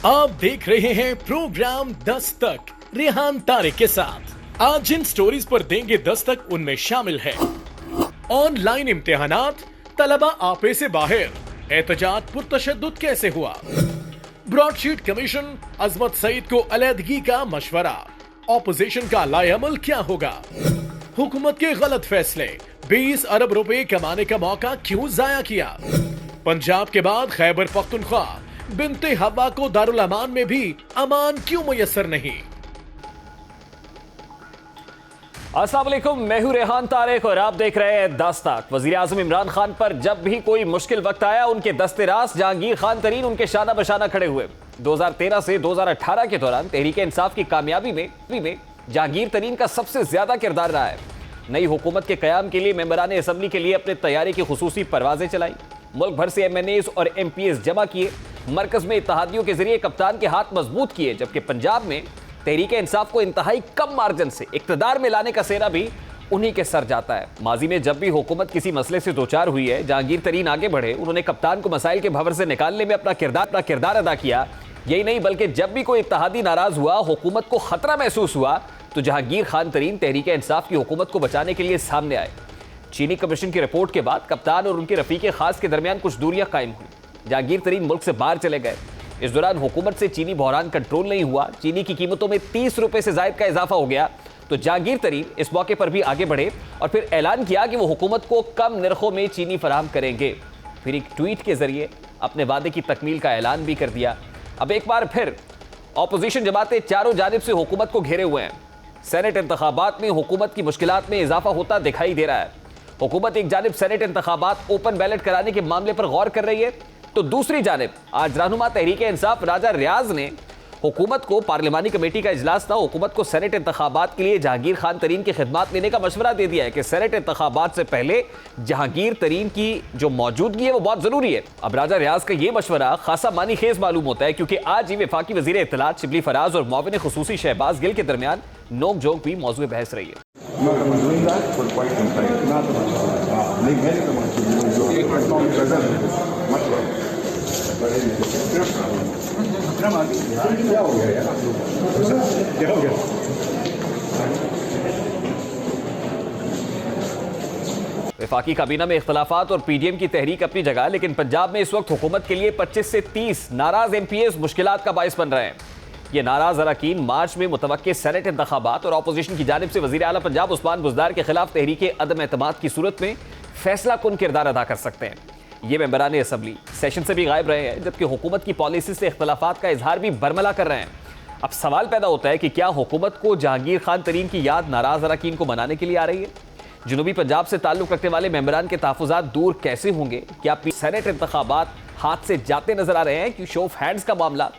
आप देख रहे हैं प्रोग्राम दस्तक रेहान तारिक के साथ। आज जिन स्टोरीज पर देंगे दस्तक उनमें शामिल है ऑनलाइन इम्तिहानात, तलबा आपे से बाहर, एहतजाज पुरतशद्दुद कैसे हुआ, ब्रॉडशीट कमीशन, अजमत सईद को अलहदगी का मशवरा, ऑपोजिशन का लाएअमल क्या होगा, हुकूमत के गलत फैसले, 20 अरब रुपए कमाने का मौका क्यों जाया किया, पंजाब के बाद खैबर पख्तूनख्वा बिनते हवा को दारुल अमान में भी अमान क्यों मुयस्सर नहीं। अस्सलाम वालेकुम, मैं हूं रेहान तारिक और आप देख रहे हैं दस्तक। वजीर आजम इमरान खान पर जब भी कोई मुश्किल वक्त आया, उनके दस्ते रास्त जहांगीर खान तरीन उनके शाना बशाना खड़े हुए। 2013 से 2018 के दौरान तहरीक इंसाफ की कामयाबी में जहांगीर तरीन का सबसे ज्यादा किरदार रहा है। नई हुकूमत के कयाम के लिए मेंबरान असम्बली के लिए अपने तैयारी की खुसूसी परवाजें चलाई, मुल्क भर से MNAs और MPs जमा किए, मरकज में इत्तेहादियों के जरिए कप्तान के हाथ मजबूत किए, जबकि पंजाब में तहरीक इंसाफ को इंतहाई कम मार्जिन से इक्तदार में लाने का सेहरा भी उन्हीं के सर जाता है। माजी में जब भी हुकूमत किसी मसले से दोचार हुई है, जहांगीर तरीन आगे बढ़े, उन्होंने कप्तान को मसाइल के भंवर से निकालने में अपना किरदार अदा किया। यही नहीं बल्कि जब भी कोई इत्तेहादी नाराज हुआ, हुकूमत को खतरा महसूस हुआ, तो जहांगीर खान तरीन तहरीक इंसाफ की हुकूमत को बचाने के लिए सामने आए। चीनी कमीशन की रिपोर्ट के बाद कप्तान और उनके रफीक खास के दरमियान कुछ दूरियां कायम हुई। जहांगीर तरीन मुल्क से बाहर चले गए। इस दौरान हुकूमत से चीनी बहरान कंट्रोल नहीं हुआ, चीनी की कीमतों में 30 रुपए से जायद का इजाफा हो गया। तो जहांगीर तरीन इस मौके पर भी आगे बढ़े और फिर ऐलान किया कि वो हुकूमत को कम नरखों में चीनी फराहम करेंगे। फिर एक ट्वीट के जरिए अपने वादे की तकमील का ऐलान भी कर दिया। अब एक बार फिर ऑपोजिशन जमातें चारों जानिब से हुकूमत को घेरे हुए हैं। सेनेट इंतखाबात में हुकूमत की मुश्किलात में इजाफा होता दिखाई दे रहा है। हुकूमत एक जानिब सेनेट इंतखाबात ओपन बैलेट कराने के मामले पर गौर कर रही है, तो दूसरी जानिब आज रहनुमा तहरीक इंसाफ राजा रियाज ने हुकूमत को, पार्लिमानी कमेटी का इजलास था, हुकूमत को सेनेट इंतखाबात के लिए जहांगीर खान तरीन की खिदमत लेने का मशवरा दे दिया है कि सेनेट इंतखाबात से पहले जहांगीर तरीन की जो मौजूदगी है वो बहुत जरूरी है। अब राजा रियाज का ये मशवरा खासा मानी खेज मालूम होता है, क्योंकि आज ही वफाकी वजीर इत्तलात शिबली फराज और मुआविन खुसूसी शहबाज गिल के दरमियान नोक झोंक भी मौजूद बहस रही है। वफाकी काबीना में इख्तलाफात और PDM की तहरीक अपनी जगह, लेकिन पंजाब में इस वक्त हुकूमत के लिए 25 से 30 नाराज MPs मुश्किलात का बाइस बन रहे हैं। ये नाराज अरकान मार्च में मुतवक्के सेनेट इंतखाबात और अपोजिशन की जानिब से वज़ीर आला पंजाब उस्मान बुज़दार के खिलाफ तहरीक अदम एतमाद की सूरत में फैसला कुन किरदार अदा कर सकते हैं। ये मेंबरान असम्बली सेशन से भी गायब रहे हैं, जबकि हुकूमत की पॉलिसी से इख्तलाफात का इजहार भी बरमला कर रहे हैं। अब सवाल पैदा होता है कि क्या हुकूमत को जहांगीर खान तरीन की याद नाराज अरकान को मनाने के लिए आ रही है? जनूबी पंजाब से ताल्लुक रखने वाले मेंबरान के तहफ़्फ़ुज़ात दूर कैसे होंगे? क्या सेनेट इंतखाबात हाथ से जाते नजर आ रहे हैं? कि शो ऑफ हैंड्स का मामला,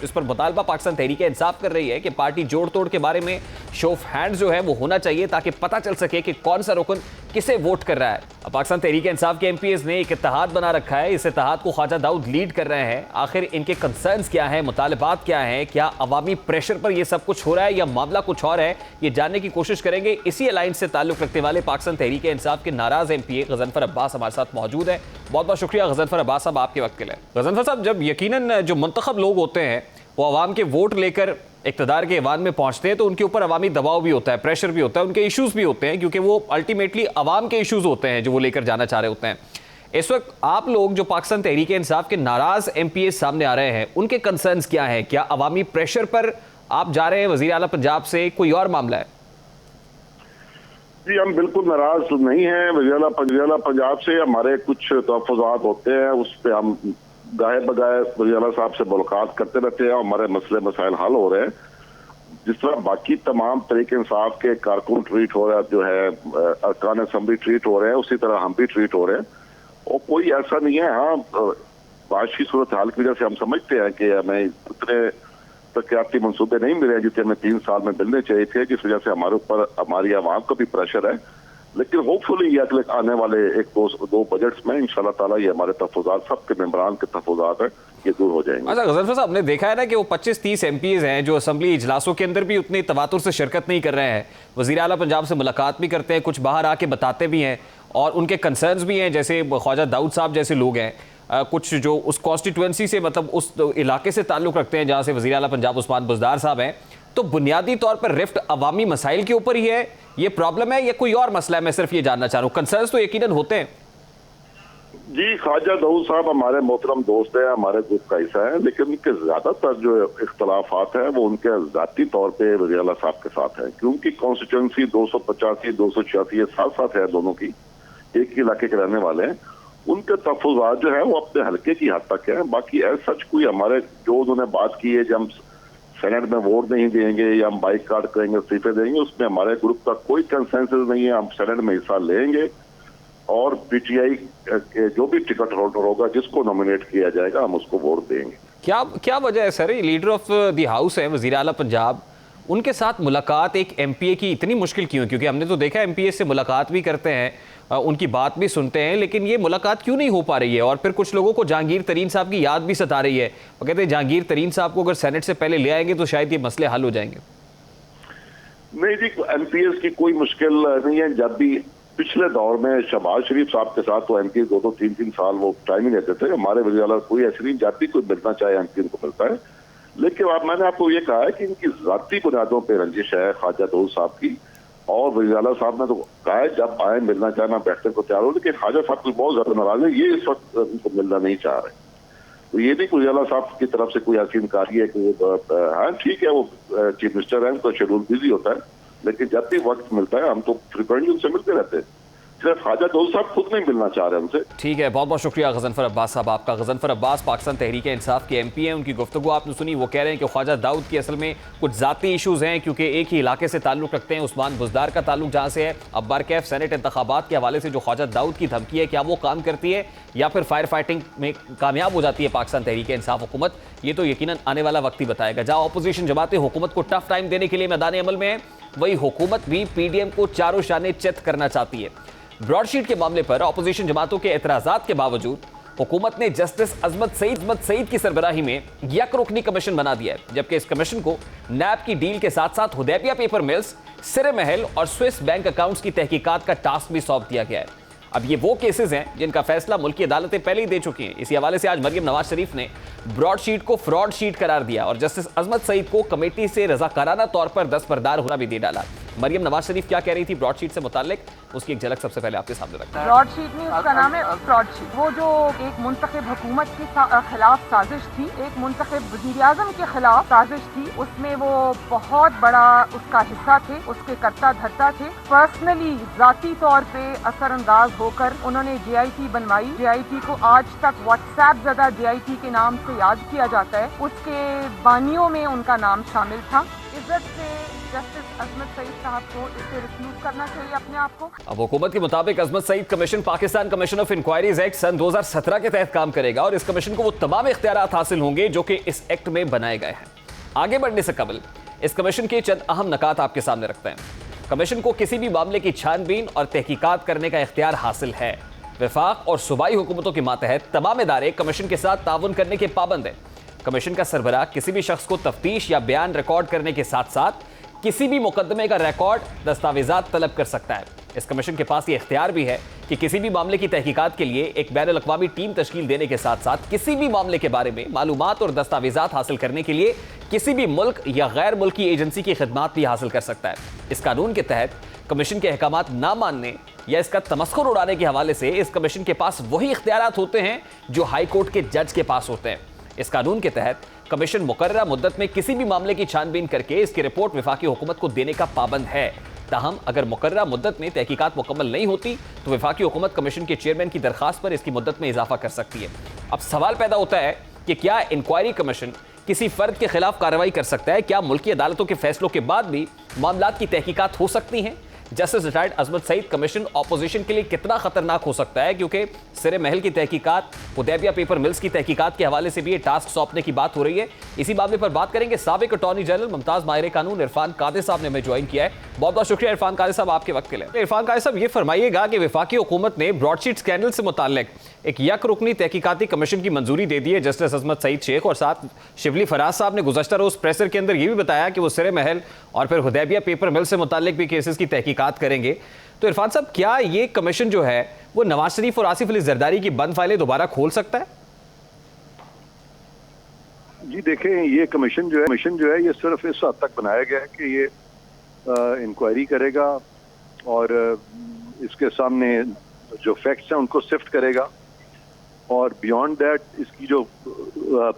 इस पर मुतालबा पाकिस्तान तहरीक इंसाफ कर रही है कि पार्टी जोड़ तोड़ के बारे में शो ऑफ हैंड्स जो है वो होना चाहिए, ताकि पता चल सके कि कौन सा रुकन किसे वोट कर रहा है। अब पाकिस्तान तहरीक इंसाफ के MPs ने एक इत्तेहाद बना रखा है। इस इत्तेहाद को ख्वाजा दाऊद लीड कर रहे हैं। आखिर इनके कंसर्न्स क्या हैं, मुतालबात क्या हैं, क्या अवामी प्रेशर पर यह सब कुछ हो रहा है या मामला कुछ और है, ये जानने की कोशिश करेंगे। इसी अलायंस से ताल्लुक रखने वाले पाकिस्तान तहरीक इंसाफ के नाराज MPA गजनफर अब्बास हमारे साथ मौजूद है। बहुत बहुत शुक्रिया गजनफर अब्बास साहब आपके वक्त के लिए। गजनफर साहब, जब यकीनन जो मुंतखब लोग होते हैं वो अवाम के वोट लेकर इक़्तिदार के ऐवान में पहुंचते हैं, तो उनके ऊपर अवामी दबाव भी होता है, प्रेशर भी होता है, उनके इश्यूज़ भी होते हैं, क्योंकि वो अल्टीमेटली अवाम के इश्यूज़ होते हैं जो वो लेकर जाना चाह रहे होते हैं। इस वक्त आप लोग जो पाकिस्तान तहरीक इंसाफ के नाराज़ MPs सामने आ रहे हैं, उनके कंसर्न्स क्या हैं? क्या अवामी प्रेशर पर आप जा रहे हैं वज़ीर आला पंजाब से, कोई और मामला है? जी, हम बिल्कुल नाराज नहीं हैं वज़ीर आला पंजाब से। हमारे कुछ तहफ़्फ़ुज़ात होते हैं, उस पर हम गाहे बगाए वज़ीर आला साहब से मुलाकात करते रहते हैं, हमारे मसले मसाइल हल हो रहे हैं। जिस तरह बाकी तमाम तहरीक इंसाफ के कारकुन ट्रीट हो रहा है, जो है अरकान असम्बली ट्रीट हो रहे हैं, उसी तरह हम भी ट्रीट हो रहे हैं। और कोई ऐसा नहीं है, हाँ बारिश की सूरत हाल की वजह से हम समझते हैं कि हमें उतने तरक्याती मंसूबे नहीं मिले जितने हमें 3 साल में मिलने चाहिए थे, जिस वजह से हमारे ऊपर हमारी आवाम का भी प्रेशर है। लेकिन होपफुली ये अगले आने वाले दो बजट्स में इंशाल्लाह ताला ये हमारे तहफ़्फ़ुज़ात, सबके मेंबरान के तहफ़्फ़ुज़ात हैं, ये दूर हो जाएंगे। अच्छा गजनफर साहब, हमने देखा है ना कि वो 25-30 MPs हैं जो असम्बली इजलासों के अंदर भी उतनी तवातुर से शिरकत नहीं कर रहे हैं। वज़ीर आला पंजाब से मुलाकात भी करते हैं, कुछ बाहर आके बताते भी हैं और उनके कंसर्न्स भी हैं, जैसे ख्वाजा दाऊद साहब जैसे लोग हैं। कुछ जो उस कॉन्स्टिट्यूएंसी से मतलब उस इलाके से ताल्लुक़ रखते हैं जहाँ से वज़ीर आला पंजाब उस्मान बुज़दार साहब हैं, तो बुनियादी तौर पर रिफ्ट अवामी मसाइल के ऊपर ही है, ये प्रॉब्लम है या कोई और मसला है? मैं सिर्फ ये जानना चाह रहा हूँ। कंसर्न्स तो यकीनन होते हैं जी। ख्वाजा दाऊद साहब हमारे मोहतरम दोस्त हैं, हमारे ग्रुप का हिस्सा है, लेकिन उनके ज्यादातर जो इख्तलाफात हैं वो उनके जाती तौर पे वज़ीर आला साहब के साथ है, क्योंकि कॉन्स्टिट्यूंसी 285 286 साथ साथ है, दोनों की एक ही इलाके के रहने वाले हैं। उनके तहफ़्फ़ुज़ात जो है वो अपने हल्के की हद तक है। बाकी ऐसा सच कोई हमारे जो उन्होंने बात की है कि हम सेनेट में वोट नहीं देंगे या हम बाइकआउट करेंगे, इस्तीफे देंगे, उसमें हमारे ग्रुप का कोई कंसेंसस नहीं है। हम सेनेट में हिस्सा लेंगे और पीटीआई जो भी टिकट होल्डर होगा, जिसको नॉमिनेट किया जाएगा, हम उसको वोट देंगे। क्या वजह है sir? Leader of the house है वज़ीर आला पंजाब, उनके साथ मुलाकात एक एमपीए की इतनी मुश्किल क्यों? क्योंकि हमने तो देखा एमपीए से मुलाकात भी करते हैं, उनकी बात भी सुनते हैं, लेकिन ये मुलाकात क्यों नहीं हो पा रही है? और फिर कुछ लोगों को जहांगीर तरीन साहब की याद भी सता रही है। वो कहते हैं जहांगीर तरीन साहब को अगर सेनेट से पहले ले आएंगे तो शायद ये मसले हल हो जाएंगे। नहीं जी, एमपीएस की कोई मुश्किल नहीं है। जब भी पिछले दौर में शहबाज शरीफ साहब के साथ तो एमपी 2-3 साल वो टाइम ही लेते थे। हमारे वज़ीर आला कोई ऐसी नहीं, जब भी कोई मिलना चाहे एमपी को मिलता है। लेकिन मैंने आपको ये कहा है कि इनकी जाती बुनियादों पर रंजिश है ख्वाजा दाऊद साहब की, और वज़ीर आला साहब ने तो कहा है जब आए मिलना चाहना बैठने को तैयार हो, लेकिन ख्वाजा साहब को बहुत ज्यादा नाराज है, ये इस वक्त उनको मिलना नहीं चाह रहे। तो ये नहीं वज़ीर आला साहब की तरफ से कोई ऐसी इनकारी है कि हाँ ठीक है वो चीफ मिनिस्टर है, उनका शेड्यूल बिजी होता है, लेकिन जब भी वक्त मिलता है हम तो फ्रिक्वेंटली उनसे मिलते रहते हैं। सिर्फ ख्वाजा दाऊद साहब खुद नहीं मिलना चाह रहे उनसे। ठीक है, बहुत बहुत शुक्रिया गजनफर अब्बास साहब आपका। गजनफर अब्बास पाकिस्तान तहरीक इंसाफ के एमपी हैं, उनकी गुफ्तगू आपने सुनी। वो कह रहे हैं कि ख्वाजा दाऊद की असल में कुछ ज़ाती इशूज़ हैं, क्योंकि एक ही इलाके से ताल्लुक़ रखते हैं, उस्मान बुज़दार का ताल्लुक जहाँ से है। अब बारकैफ सेनेट इंतखाबात के हवाले से जो ख्वाजा दाऊद की धमकी है, क्या वो काम करती है या फिर फायर फाइटिंग में कामयाब हो जाती है पाकिस्तान तहरीक इंसाफ हुकूमत? ये तो यकीनन आने वाला वक्त ही बताएगा। जहाँ अपोजिशन जमातें हुकूमत को टफ टाइम देने के लिए मैदान अमल में है, वही हुकूमत भी पीडीएम को चारों शाने चित करना चाहती है। ब्रॉडशीट के मामले पर अपोजिशन जमातों के एतराजात के बावजूद हुकूमत ने जस्टिस अजमत सईद की सरबराही में यक रुकनी कमीशन बना दिया है, जबकि इस कमीशन को नैब की डील के साथ साथ हुदैबिया पेपर मिल्स, सिरे महल और स्विस बैंक अकाउंट्स की तहकीकात का टास्क भी सौंप दिया गया है। अब ये वो केसेस हैं जिनका फैसला मुल्की अदालतें पहले ही दे चुकी हैं। इसी हवाले से आज मरियम नवाज शरीफ ने ब्रॉडशीट को फ्रॉड शीट करार दिया और जस्टिस अजमत सईद को कमेटी से रजाकाराना तौर पर दस्तबरदार होना भी दे डाला। मरियम नवाज शरीफ क्या कह रही थी ब्रॉडशीट से मुताल्लिक, उसकी एक झलक सबसे पहले आपके सामने रखते हैं। ब्रॉडशीट में उसका नाम है फ्रॉडशीट। वो जो एक मुंतखब हुकूमत के खिलाफ साजिश थी, एक मुंतखब वज़ीर आज़म के खिलाफ साजिश थी, उसमें वो बहुत बड़ा उसका हिस्सा थे, उसके करता धरता थे। पर्सनली जाती तौर पे असरअंदाज होकर उन्होंने JIT बनवाई। JIT को आज तक व्हाट्सएप ज़दा JIT के नाम से याद किया जाता है। उसके बानियों में उनका नाम शामिल था। इज्जत से जस्टिस अजमत सईद साहब को इससे रिफ्यूज करना चाहिए अपने आप को। अब हुकूमत के मुताबिक Azmat Saeed commission Pakistan commission of inquiries act सन 2017 के तहत काम करेगा और इस कमीशन को वो तमाम इख्तियारात हासिल होंगे जो कि इस एक्ट में बनाए गए हैं। आगे बढ़ने से कबल इस कमीशन के चंद अहम नकात आपके सामने रखते हैं। कमीशन को किसी भी मामले की छानबीन और तहकीकात करने का इख्तियार हासिल है। वफाक और सूबाई हुकूमतों के मातहत तमाम इदारे कमीशन के साथ ताउन करने के पाबंद हैं। कमीशन का सरबराह किसी भी शख्स को तफ्तीश या बयान रिकॉर्ड करने के साथ साथ किसी भी मुकदमे का रिकॉर्ड दस्तावेजात तलब कर सकता है। इस कमीशन के पास ये इख्तियार भी है कि किसी भी मामले की तहकीकात के लिए एक बैनुल-अक़वामी टीम तश्कील देने के साथ साथ किसी भी मामले के बारे में मालूमात और दस्तावेजात हासिल करने के लिए किसी भी मुल्क या गैर मुल्की एजेंसी की खिदमात भी हासिल कर सकता है। इस कानून के तहत कमीशन के अहकामात ना मानने या इसका तमस्खुर उड़ाने के हवाले से इस कमीशन के पास वही इख्तियारात होते हैं जो हाई कोर्ट के जज के पास होते हैं। इस कानून के तहत कमीशन मुकर्ररा मुद्दत में किसी भी मामले की छानबीन करके इसकी रिपोर्ट वफाकी हुकूमत को देने का पाबंद है। ताहम अगर मुकर्ररा मुद्दत में तहकीकात मुकम्मल नहीं होती तो वफाकी हुकूमत कमीशन के चेयरमैन की दरखास्त पर इसकी मुद्दत में इजाफा कर सकती है। अब सवाल पैदा होता है कि क्या इंक्वायरी कमीशन किसी फर्द के खिलाफ कार्रवाई कर सकता है? क्या मुल्की अदालतों के फैसलों के बाद भी मामलात की तहकीकात हो सकती हैं? जस्टिस रिटायर्ड अजमत सईद कमीशन ऑपोजिशन के लिए कितना खतरनाक हो सकता है, क्योंकि सिरे महल की तहकीकात, हुदैबिया पेपर मिल्स की तहकीकात के हवाले से भी ये टास्क सौंपने की बात हो रही है। इसी मामले पर बात करेंगे। साबिक अटॉर्नी जनरल मुमताज माहिर कानून इरफान कादिर साहब ने हमें ज्वाइन किया है। बहुत बहुत शुक्रिया इरफान कादिर साहब आपके वक्त के लिए। इरफान कादिर साहब, ये फरमाइएगा कि वफाकी हुकूमत ने ब्रॉडशीट स्कैंडल से मुताल्लिक एक यक रुकनी तहकीकाती कमीशन की मंजूरी दे दी है जस्टिस अजमत सईद शेख, और साथ शिबली फराज साहब ने गुज़श्ता रोज प्रेसर के अंदर ये भी बताया कि वो सिरे महल और फिर हुदैबिया पेपर मिल से मुताल्लिक भी केसेस की तहकीकात करेंगे। तो इरफान साहब, क्या ये कमीशन जो है वो नवाज शरीफ और आसिफ अली जरदारी की बंद फाइलें दोबारा खोल सकता है? जी देखें, ये कमीशन जो है ये सिर्फ इस हद तक बनाया गया है कि ये इंक्वायरी करेगा और इसके सामने जो फैक्ट्स हैं उनको सिफ्ट करेगा, और बियॉन्ड दैट इसकी जो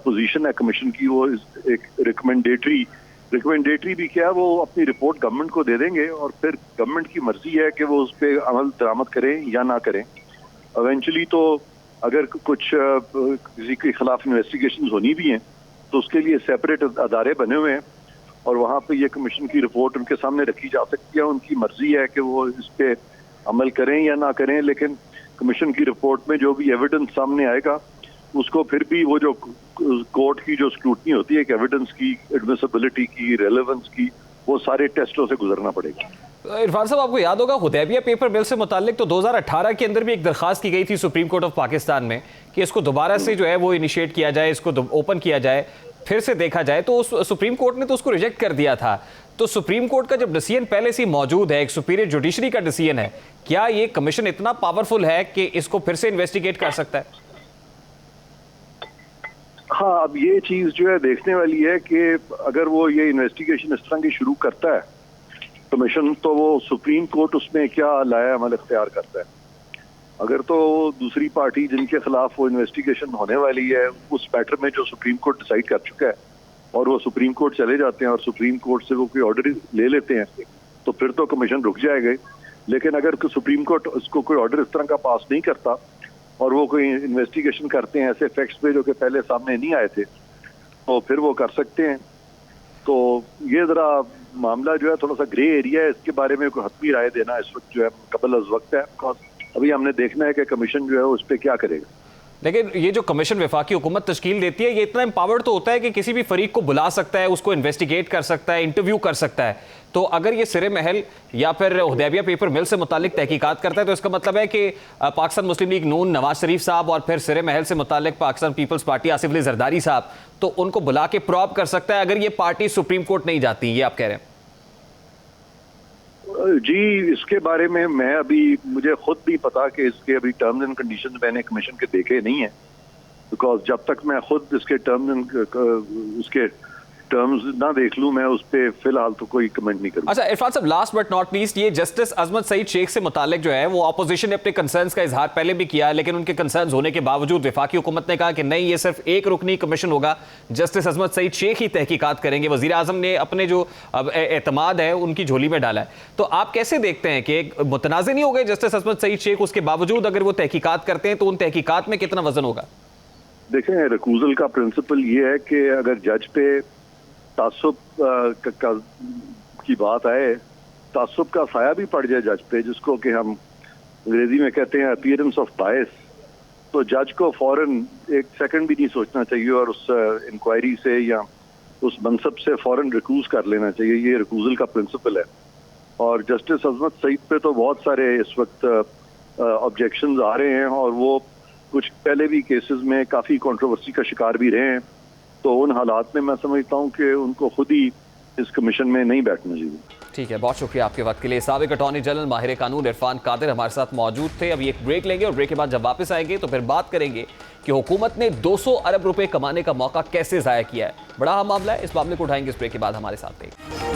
पोजीशन है कमीशन की वो एक रिकमेंडेटरी भी क्या है, वो अपनी रिपोर्ट गवर्नमेंट को दे देंगे और फिर गवर्नमेंट की मर्जी है कि वो उस पर अमल दरामद करें या ना करें। इवेंचुअली तो अगर कुछ किसी के खिलाफ इन्वेस्टिगेशन होनी भी हैं तो उसके लिए सेपरेट अदारे बने हुए हैं और वहाँ पे ये कमीशन की रिपोर्ट उनके सामने रखी जा सकती है। उनकी मर्जी है कि वो इस पे अमल करें या ना करें, लेकिन कमीशन की रिपोर्ट में जो भी एविडेंस सामने आएगा उसको फिर भी वो जो कोर्ट की जो स्क्रूटनी होती है कि एविडेंस की, एडमिसिबिलिटी की, रेलेवेंस की, वो सारे टेस्टों से गुजरना पड़ेगा। इरफान साहब, आपको याद होगा हुदैबिया पेपर मिल से मुताल्लिक तो 2018 के अंदर भी एक दरखास्त की गई थी सुप्रीम कोर्ट ऑफ पाकिस्तान में कि इसको दोबारा से जो है वो इनिशिएट किया जाए, इसको ओपन किया जाए, फिर से देखा जाए, तो उस सुप्रीम कोर्ट ने तो उसको रिजेक्ट कर दिया था। तो सुप्रीम कोर्ट का जब डिसीजन पहले से मौजूद है, एक सुपीरियर जुडिशरी का डिसीजन है, क्या ये कमीशन इतना पावरफुल है कि इसको फिर से इन्वेस्टिगेट कर सकता है? हाँ, अब ये चीज जो है देखने वाली है कि अगर वो ये इन्वेस्टिगेशन इस तरह की शुरू करता है कमीशन, तो वो सुप्रीम कोर्ट उसमें क्या लाया अमल इख्तियार करता है। अगर तो दूसरी पार्टी जिनके खिलाफ वो इन्वेस्टिगेशन होने वाली है उस मैटर में जो सुप्रीम कोर्ट डिसाइड कर चुका है और वो सुप्रीम कोर्ट चले जाते हैं और सुप्रीम कोर्ट से वो कोई ऑर्डर ले लेते हैं, तो फिर तो कमीशन रुक जाएगा। लेकिन अगर सुप्रीम कोर्ट उसको कोई ऑर्डर इस तरह का पास नहीं करता और वो कोई इन्वेस्टिगेशन करते हैं ऐसे फैक्ट्स पे जो कि पहले सामने नहीं आए थे, तो फिर वो कर सकते हैं। तो ये जरा मामला जो है थोड़ा सा ग्रे एरिया है, इसके बारे में कोई हतमी राय देना इस वक्त जो है कबल अज वक्त है। अभी हमने देखना है कि कमीशन जो है उस पर क्या करेगा। लेकिन ये जो कमीशन वफाकी हुकूमत तश्कील देती है, ये इतना एम्पावर्ड तो होता है कि किसी भी फरीक को बुला सकता है, उसको इन्वेस्टिगेट कर सकता है, इंटरव्यू कर सकता है। तो अगर ये सिरे महल या फिर हुदैबिया पेपर मिल से मुतालिक तहकीकात करता है तो इसका मतलब है कि पाकिस्तान मुस्लिम लीग नून नवाज शरीफ साहब और फिर सिरे महल से मुतालिक पाकिस्तान पीपल्स पार्टी आसिफ अली जरदारी साहब, तो उनको बुला के प्रॉब कर सकता है अगर ये पार्टी सुप्रीम कोर्ट नहीं जाती, ये आप कह रहे हैं? जी, इसके बारे में मैं मुझे खुद भी पता कि इसके अभी टर्म्स एंड कंडीशंस मैंने कमीशन के देखे नहीं है, बिकॉज जब तक मैं खुद इसके उसके टर्म्स ना देख लूं मैं उस पर फिलहाल तो कोई कमेंट नहीं करूंगा। अच्छा इरफान साहब, लास्ट बट नॉट लीस्ट, ये जस्टिस अजमत सईद शेख से मुतालिक जो है वो अपोजिशन ने अपने कंसर्न्स का इजहार पहले भी किया, लेकिन उनके कंसर्न्स होने के बावजूद वफाकी हुकूमत ने कहा कि नहीं, ये सिर्फ एक रुकनी कमीशन होगा, जस्टिस अजमत सईद शेख ही तहकीकात करेंगे। वजीर आजम ने अपने जो एतमाद है उनकी झोली में डाला है। तो आप कैसे देखते हैं कि मुतनाज़ नहीं हो गए जस्टिस अजमत सईद शेख, उसके बावजूद अगर वो तहकीकात करते हैं तो उन तहकीकात में कितना वजन होगा? देखें, रिकूजल का प्रिंसिपल ये है कि अगर जज पे तासुब की बात आए, तासुब का साया भी पड़ जाए जज पे, जिसको कि हम अंग्रेजी में कहते हैं अपीयरेंस ऑफ बायस, तो जज को फौरन एक सेकंड भी नहीं सोचना चाहिए और उस इंक्वायरी से या उस मनसब से फौरन रिकूज कर लेना चाहिए। ये रिकूजल का प्रिंसिपल है। और जस्टिस अजमत सईद पे तो बहुत सारे इस वक्त ऑब्जेक्शंस आ रहे हैं और वो कुछ पहले भी केसेस में काफ़ी कंट्रोवर्सी का शिकार भी रहे हैं। तो उन हालात में मैं समझता हूं कि उनको खुद ही इस कमीशन में नहीं बैठना चाहिए। ठीक है, बहुत शुक्रिया आपके वक्त के लिए। साबिक अटॉर्नी जनरल माहिर कानून इरफान कादिर हमारे साथ मौजूद थे। अभी एक ब्रेक लेंगे और ब्रेक के बाद जब वापस आएंगे तो फिर बात करेंगे कि हुकूमत ने 200 अरब रुपए कमाने का मौका कैसे जाया किया है। बड़ा अहम मामला है, इस मामले को उठाएंगे इस ब्रेक के बाद। हमारे साथ रहिए।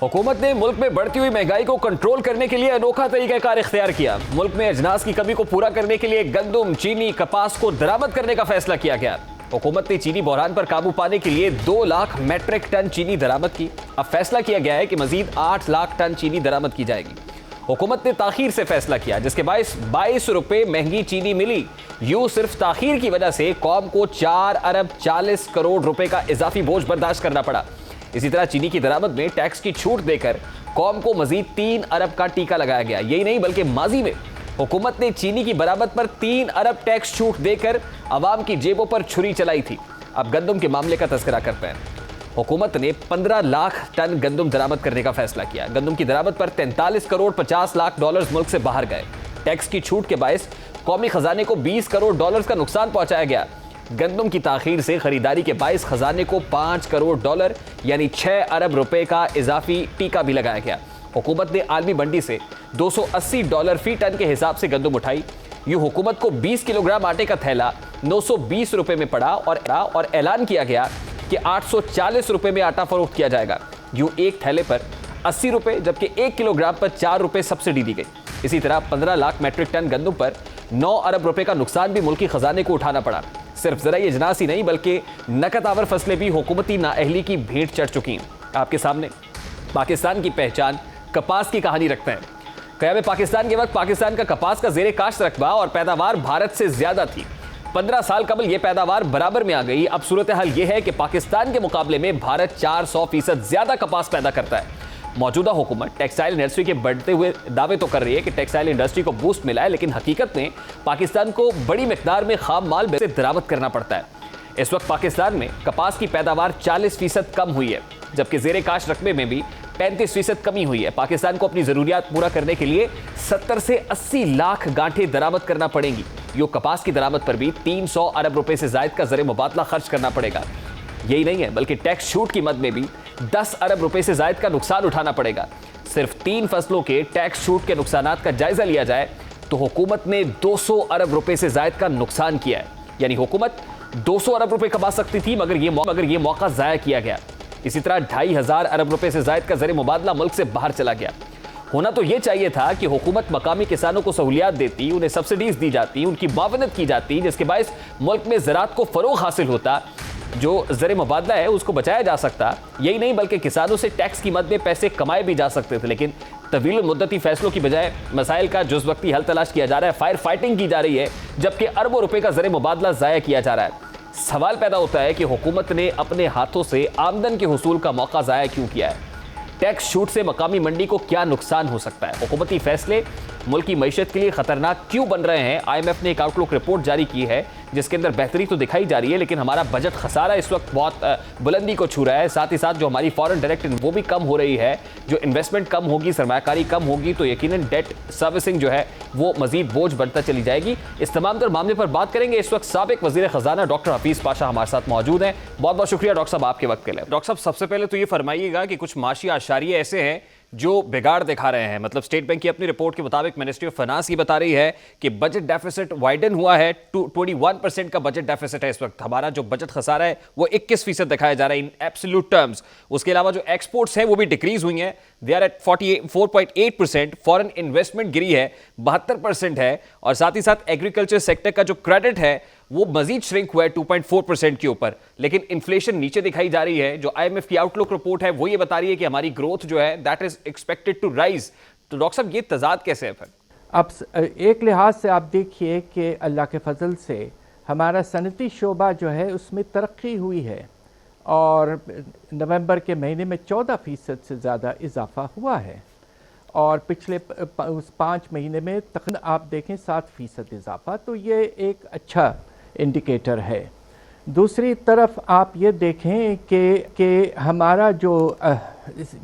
हुकूमत ने मुल्क में बढ़ती हुई महंगाई को कंट्रोल करने के लिए अनोखा तरीकाकार इख्तियार किया। मुल्क में अजनास की कमी को पूरा करने के लिए गंदम, चीनी, कपास को दरामद करने का फैसला किया गया। हुकूमत ने चीनी बहरान पर काबू पाने के लिए 2 लाख मैट्रिक टन चीनी दरामद की। अब फैसला किया गया है कि मजीद 8 लाख टन चीनी दरामद की जाएगी। हुकूमत ने ताखीर से फैसला किया, जिसके बायस 22 रुपए महंगी चीनी मिली। यूं सिर्फ ताखीर की वजह से कौम को 4 अरब 40 करोड़ रुपए का इजाफी बोझ बर्दाश्त करना पड़ा। इसी तरह चीनी की दरामद में टैक्स की छूट देकर कौम को मजीद 3 अरब का टीका लगाया गया। यही नहीं बल्कि माजी में हुकूमत ने चीनी की बरामद पर 3 अरब टैक्स छूट देकर अवाम की जेबों पर छुरी चलाई थी। अब गंदम के मामले का तस्करा करते हैं। हुकूमत ने 15 लाख टन गंदम दरामद करने का फैसला किया। गंदम की दरामद पर 43 करोड़ 50 लाख डॉलर्स मुल्क से बाहर गए। टैक्स की छूट के बायस कौमी खजाने को 20 करोड़ डॉलर्स का नुकसान पहुंचाया गया। गंदम की ताखीर से खरीदारी के बायस खजाने को $5 करोड़ यानी 6 अरब रुपए का इजाफी टीका भी लगाया गया। हुकूमत ने आलमी मंडी से $280 फी टन के हिसाब से गंदम उठाई। यूं हुकूमत को 20 किलोग्राम आटे का थैला 920 रुपए में पड़ा और ऐलान किया गया कि 840 रुपए में आटा फरोख्त किया जाएगा। यूं एक थैले पर 80 रुपए जबकि 1 किलोग्राम पर 4 रुपए सब्सिडी दी गई। इसी तरह 15 लाख मैट्रिक टन गंदम पर 9 अरब रुपए का नुकसान भी मुल्की खजाने को उठाना पड़ा। सिर्फ ज़राई अजनास ही नहीं बल्कि नकद आवर फसलें भी हुकूमती नाअहली की भेंट चढ़ चुकी हैं। आपके सामने पाकिस्तान की पहचान कपास की कहानी रखते हैं। क़याम पाकिस्तान के वक्त पाकिस्तान का कपास का ज़ेरे काश्त रकबा और पैदावार भारत से ज़्यादा थी। 15 साल कबल यह पैदावार बराबर में आ गई। अब सूरत हाल यह है कि पाकिस्तान के मुकाबले में भारत 400% ज़्यादा कपास पैदा करता है। मौजूदा हुकूमत टेक्सटाइल इंडस्ट्री के बढ़ते हुए दावे तो कर रही है कि टेक्सटाइल इंडस्ट्री को बूस्ट मिला है, लेकिन हकीकत में पाकिस्तान को बड़ी मिकदार में खाम माल से दरामद करना पड़ता है। इस वक्त पाकिस्तान में कपास की पैदावार 40% कम हुई है, जबकि ज़ेरे काश्त रकबे में भी 35% कमी हुई है। पाकिस्तान को अपनी ज़रूरियात पूरा करने के लिए 70 से 80 लाख गांठें दरामद करना पड़ेंगी। यो कपास की दरामद पर भी 300 अरब रुपए से ज़ायद का ज़र मुबादला खर्च करना पड़ेगा। यही नहीं है बल्कि टैक्स छूट की मद में भी 10 अरब रुपए से ज़ायद का नुकसान उठाना पड़ेगा। सिर्फ 3 फसलों के टैक्स छूट के नुकसानात का जायजा लिया जाए तो हुकूमत ने 200 अरब रुपए से ज़ायद का नुकसान किया है। यानी हुकूमत 200 अरब रुपए कमा सकती थी मगर ये मौका ज़ाया किया गया। इसी तरह 2500 अरब रुपए से ज़ायद का ज़र मुबादला मुल्क से बाहर चला गया। होना तो ये चाहिए था कि हुकूमत मकामी किसानों को सहूलियात देती, उन्हें सब्सिडीज दी जाती, उनकी मावनत की जाती, जिसके बायस मुल्क में ज़राअत को फ़रोग़ हासिल होता, जो ज़र मुबादला है उसको बचाया जा सकता। यही नहीं बल्कि किसानों से टैक्स की मद में पैसे कमाए भी जा सकते थे। लेकिन तवील मुद्दती फैसलों की बजाय मसाइल का जुज़ वक्ती हल तलाश किया जा रहा है, फायर फाइटिंग की जा रही है, जबकि अरबों रुपए का ज़र मुबादला ज़ाया किया जा रहा है। सवाल पैदा होता है कि हुकूमत ने अपने हाथों से आमदन के हुसूल का मौका ज़ाया क्यों किया है। टैक्स छूट से मकामी मंडी को क्या नुकसान हो सकता है? हुकूमती फैसले मुल्क की मईशत के लिए खतरनाक क्यों बन रहे हैं? IMF ने एक आउटलुक रिपोर्ट जारी की है जिसके अंदर बेहतरी तो दिखाई जा रही है, लेकिन हमारा बजट खसारा इस वक्त बहुत बुलंदी को छू रहा है। साथ ही साथ जो हमारी फॉरेन डायरेक्ट वो भी कम हो रही है। जो इन्वेस्टमेंट कम होगी, सरमायाकारी कम होगी तो यकीनन डेट सर्विसिंग जो है वो मजीद बोझ बढ़ता चली जाएगी। इस तमाम तर मामले पर बात करेंगे। इस वक्त साबिक वज़ीर ख़जाना डॉक्टर हफीज़ पाशा हमारे साथ मौजूद हैं। बहुत बहुत शुक्रिया डॉक्टर साहब आपके वक्त के लिए। डॉक्टर साहब, सबसे पहले तो ये फरमाइएगा कि कुछ माशी आशारिये ऐसे हैं जो बिगाड़ दिखा रहे हैं। मतलब स्टेट बैंक की अपनी रिपोर्ट के मुताबिक मिनिस्ट्री ऑफ फाइनेंस ये बता रही है कि बजट डेफिसिट वाइडन हुआ है। 21% का बजट डेफिसिट है इस वक्त। हमारा जो बजट खसारा है वो 21% दिखाया जा रहा है इन एब्सोल्यूट टर्म्स। उसके अलावा जो एक्सपोर्ट्स हैं वो भी डिक्रीज हुई हैं, they are at 4.8%। Foreign investment गिरी है, 72% है। और साथ ही साथ एग्रीकल्चर सेक्टर का जो क्रेडिट है वो मजीद श्रिंक हुआ है 2.4% के ऊपर। लेकिन इन्फ्लेशन नीचे दिखाई जा रही है। जो IMF की आउटलुक रिपोर्ट है वो ये बता रही है कि हमारी ग्रोथ जो है that is expected to rise. तो डॉक्टर साहब, ये तजाद कैसे है फिर? अब एक लिहाज से आप देखिए कि अल्लाह के फजल से हमारा सनती शोबा जो है उसमें तरक्की हुई है और नवंबर के महीने में 14% से ज़्यादा इजाफा हुआ है और पिछले 5 महीने में तकरीबन आप देखें 7% इजाफा। तो ये एक अच्छा इंडिकेटर है। दूसरी तरफ आप ये देखें कि हमारा जो